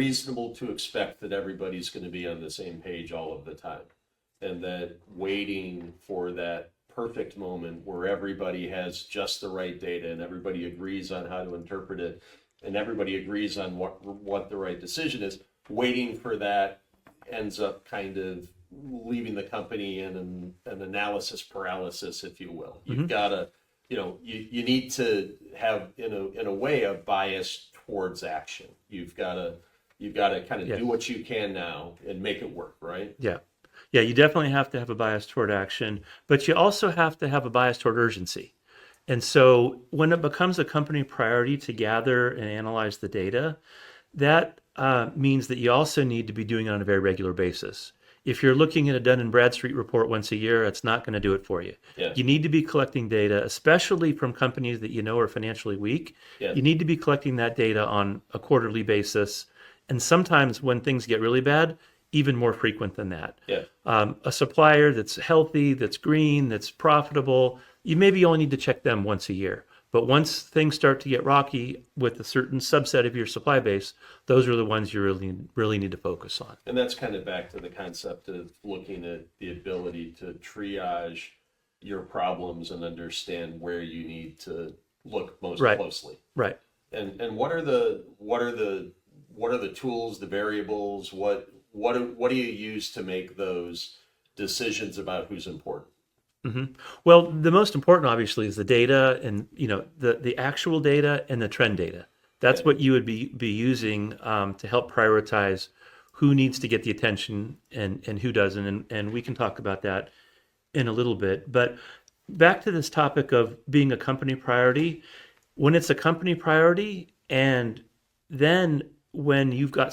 reasonable to expect that everybody's going to be on the same page all of the time, and that waiting for that perfect moment where everybody has just the right data and everybody agrees on how to interpret it and everybody agrees on what the right decision is, waiting for that ends up kind of leaving the company in an analysis paralysis, if you will. You've got to, you need to have in a way a bias towards action. You've got to kind of do what you can now and make it work, right? Yeah. Yeah, you definitely have to have a bias toward action, but you also have to have a bias toward urgency. And so when it becomes a company priority to gather and analyze the data, that means that you also need to be doing it on a very regular basis. If you're looking at a Dun and Bradstreet report once a year, it's not going to do it for you. Yeah. You need to be collecting data, especially from companies that you know are financially weak. Yeah. You need to be collecting that data on a quarterly basis. And sometimes when things get really bad, even more frequent than that. Yeah. A supplier that's healthy, that's green, that's profitable, you maybe only need to check them once a year. But once things start to get rocky with a certain subset of your supply base, those are the ones you really need to focus on. And that's kind of back to the concept of looking at the ability to triage your problems and understand where you need to look most closely. Right. And what are the tools, the variables, what do you use to make those decisions about who's important? Mm-hmm. Well, the most important, obviously, is the data and the actual data and the trend data. That's what you would be using to help prioritize who needs to get the attention and who doesn't. And we can talk about that in a little bit. But back to this topic of being a company priority, when it's a company priority and then when you've got